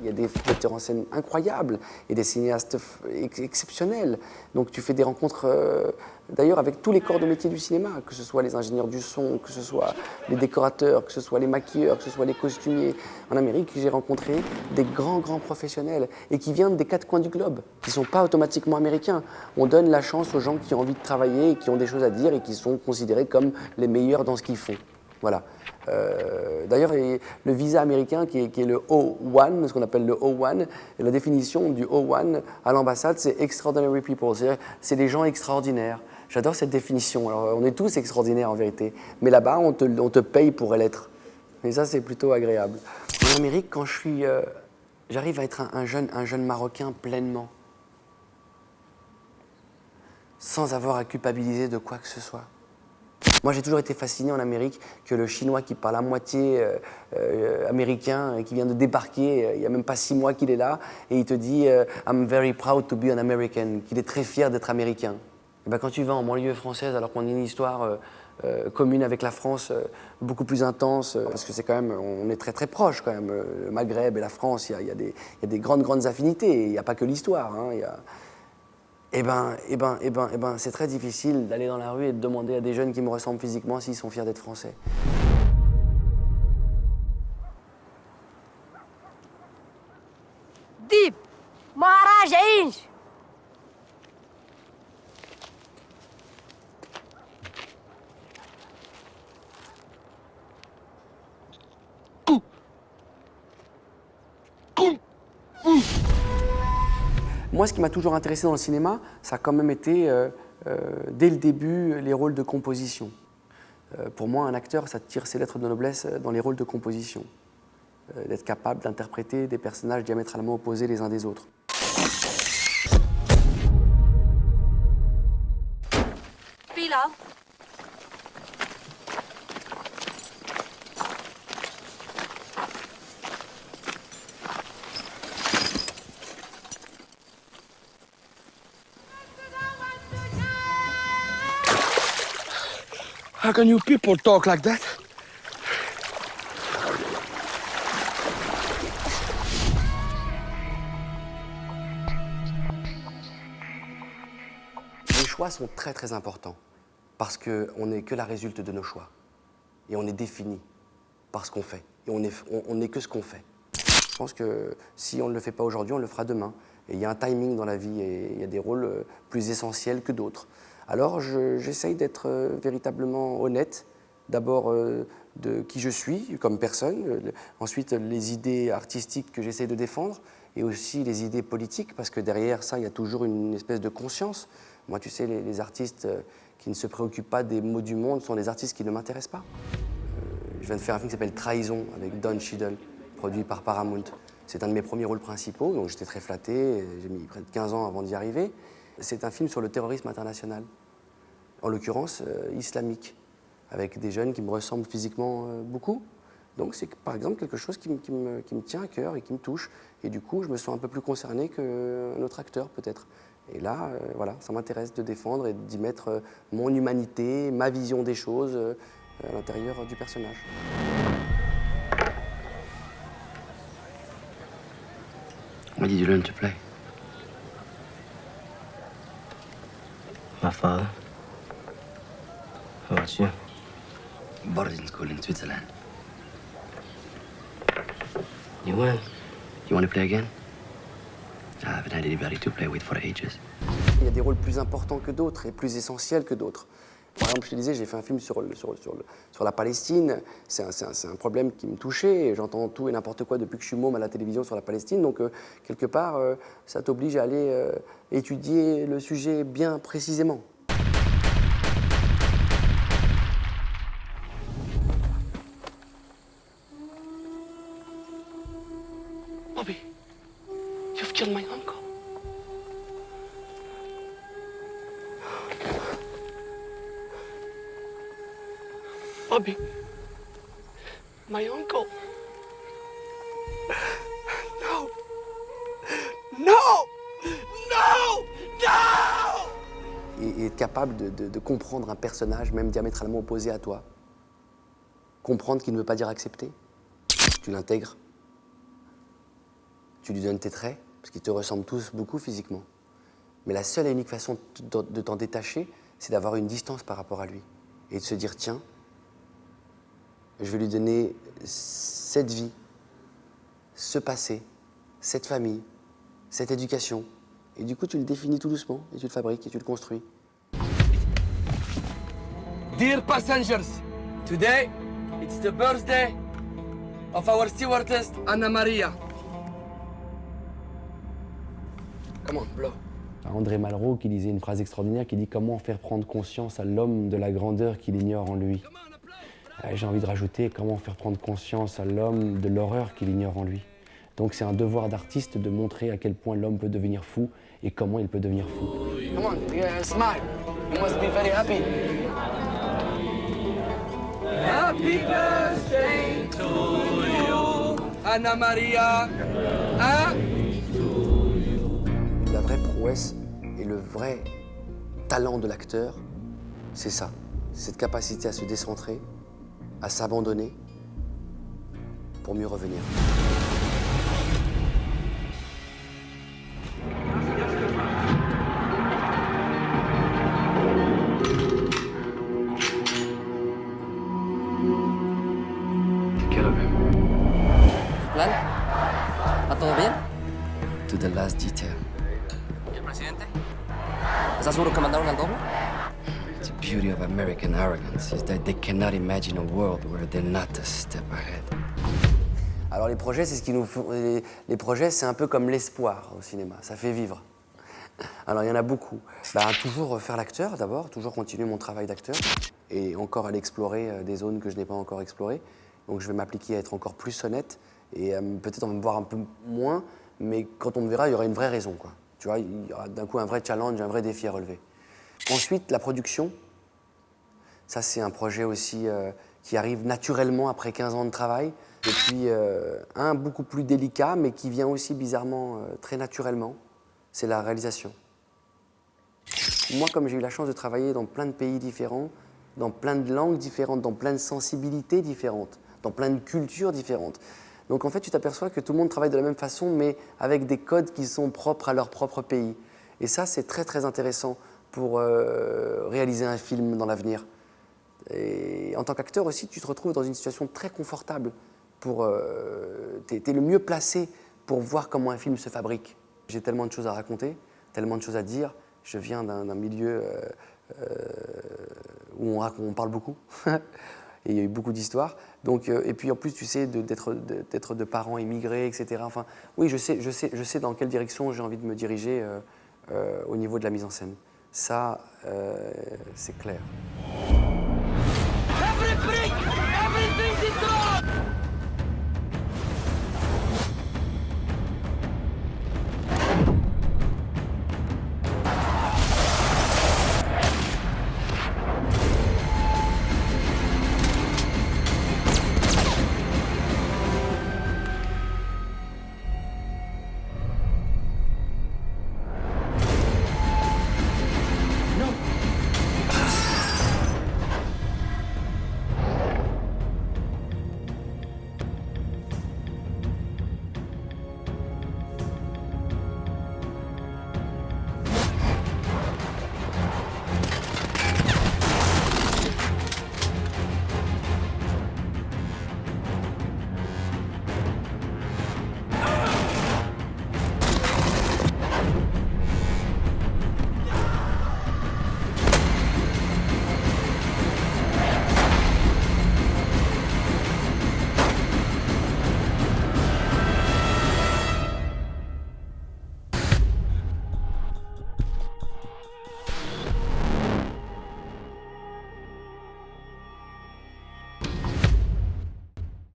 Il y a des metteurs en scène incroyables et des cinéastes exceptionnels. Donc tu fais des rencontres, d'ailleurs, avec tous les corps de métier du cinéma, que ce soit les ingénieurs du son, que ce soit les décorateurs, que ce soit les maquilleurs, que ce soit les costumiers. En Amérique, j'ai rencontré des grands professionnels et qui viennent des quatre coins du globe, qui ne sont pas automatiquement américains. On donne la chance aux gens qui ont envie de travailler et qui ont des choses à dire et qui sont considérés comme les meilleurs dans ce qu'ils font. Voilà. D'ailleurs, le visa américain qui est le O1, ce qu'on appelle le O1, et la définition du O1 à l'ambassade, c'est Extraordinary People, c'est-à-dire c'est des gens extraordinaires. J'adore cette définition. Alors, on est tous extraordinaires en vérité, mais là-bas, on te paye pour l'être. Et ça, c'est plutôt agréable. En Amérique, quand j'arrive à être un jeune Marocain pleinement, sans avoir à culpabiliser de quoi que ce soit. Moi, j'ai toujours été fasciné en Amérique que le Chinois qui parle à moitié américain, qui vient de débarquer, il n'y a même pas 6 mois qu'il est là, et il te dit « I'm very proud to be an American », qu'il est très fier d'être américain. Et ben, quand tu vas en banlieue française, alors qu'on a une histoire commune avec la France beaucoup plus intense, parce que c'est quand même, on est très proches quand même, le Maghreb et la France, il y a des grandes affinités, il n'y a pas que l'histoire, hein, c'est très difficile d'aller dans la rue et de demander à des jeunes qui me ressemblent physiquement s'ils sont fiers d'être français. Deep Maharaj Inch. Moi, ce qui m'a toujours intéressé dans le cinéma, ça a quand même été, dès le début, les rôles de composition. Pour moi, un acteur, ça tire ses lettres de noblesse dans les rôles de composition. D'être capable d'interpréter des personnages diamétralement opposés les uns des autres. Bilal. How can you people talk like that? Les choix sont très importants parce qu'on n'est que la résulte de nos choix. Et on est défini par ce qu'on fait. Et on n'est que ce qu'on fait. Je pense que si on ne le fait pas aujourd'hui, on le fera demain. Et il y a un timing dans la vie et il y a des rôles plus essentiels que d'autres. Alors j'essaye d'être véritablement honnête, d'abord de qui je suis comme personne, ensuite les idées artistiques que j'essaye de défendre et aussi les idées politiques, parce que derrière ça, il y a toujours une espèce de conscience. Moi, tu sais, les artistes qui ne se préoccupent pas des maux du monde sont des artistes qui ne m'intéressent pas. Je viens de faire un film qui s'appelle Trahison avec Don Cheadle, produit par Paramount. C'est un de mes premiers rôles principaux, donc j'étais très flatté, j'ai mis près de 15 ans avant d'y arriver. C'est un film sur le terrorisme international, en l'occurrence islamique, avec des jeunes qui me ressemblent physiquement beaucoup. Donc c'est par exemple quelque chose qui me tient à cœur et qui me touche. Et du coup, je me sens un peu plus concerné qu'un autre acteur peut-être. Et là, voilà, ça m'intéresse de défendre et d'y mettre mon humanité, ma vision des choses à l'intérieur du personnage. Where did you learn to play? My father. How about you? Boarding school in Switzerland. You win. You want to play again? I haven't had anybody to play with for ages. Il y a des rôles plus importants que d'autres et plus essentiels que d'autres. Par exemple, je te disais, j'ai fait un film sur la Palestine. C'est un problème qui me touchait. J'entends tout et n'importe quoi depuis que je suis môme à la télévision sur la Palestine. Donc, quelque part, ça t'oblige à aller étudier le sujet bien précisément. Bobby, you've killed my uncle. Bobby, my uncle. No! No! No! No! Et être capable de comprendre un personnage, même diamétralement opposé à toi. Comprendre qu'il ne veut pas dire accepter. Tu l'intègres. tu lui donnes tes traits, parce qu'ils te ressemblent tous beaucoup physiquement. Mais la seule et unique façon de t'en détacher, c'est d'avoir une distance par rapport à lui. Et de se dire, tiens, je vais lui donner cette vie, ce passé, cette famille, cette éducation. Et du coup, tu le définis tout doucement, et tu le fabriques, et tu le construis. Dear passengers, today it's the birthday of our stewardess Anna Maria. Come on, blow. André Malraux qui disait une phrase extraordinaire qui dit « Comment faire prendre conscience à l'homme de la grandeur qu'il ignore en lui ?» J'ai envie de rajouter « Comment faire prendre conscience à l'homme de l'horreur qu'il ignore en lui ?» Donc c'est un devoir d'artiste de montrer à quel point l'homme peut devenir fou et comment il peut devenir fou. Come on, smile. You must be very happy. Happy birthday to you, Anna Maria. Hein? La vraie prouesse et le vrai talent de l'acteur, c'est ça. Cette capacité à se décentrer, à s'abandonner pour mieux revenir. ¿Plan? ¿Va todo bien? To the last detail. ¿Y el presidente? ¿Estás seguro que mandaron al doble? The beauty of American arrogance is that they cannot imagine a world where they're not a step ahead. Alors les projets, c'est ce qui nous font. Les projets, c'est un peu comme l'espoir au cinéma. Ça fait vivre. Alors il y en a beaucoup. Toujours faire l'acteur d'abord, toujours continuer mon travail d'acteur et encore aller explorer des zones que je n'ai pas encore explorées. Donc je vais m'appliquer à être encore plus honnête et peut-être on va me voir un peu moins, mais quand on me verra, il y aura une vraie raison, quoi. Tu vois, il y aura d'un coup un vrai challenge, un vrai défi à relever. Ensuite, la production. Ça, c'est un projet aussi qui arrive naturellement après 15 ans de travail. Et puis, un beaucoup plus délicat, mais qui vient aussi bizarrement très naturellement, c'est la réalisation. Moi, comme j'ai eu la chance de travailler dans plein de pays différents, dans plein de langues différentes, dans plein de sensibilités différentes, dans plein de cultures différentes. Donc en fait, tu t'aperçois que tout le monde travaille de la même façon, mais avec des codes qui sont propres à leur propre pays. Et ça, c'est très très intéressant pour réaliser un film dans l'avenir. Et en tant qu'acteur aussi, tu te retrouves dans une situation très confortable. T'es le mieux placé pour voir comment un film se fabrique. J'ai tellement de choses à raconter, tellement de choses à dire. Je viens d'un milieu où on parle beaucoup. Et il y a eu beaucoup d'histoires. Donc, et puis en plus, tu sais, d'être de parents immigrés, etc. Enfin, oui, je sais dans quelle direction j'ai envie de me diriger au niveau de la mise en scène. Ça, c'est clair. Everything is wrong!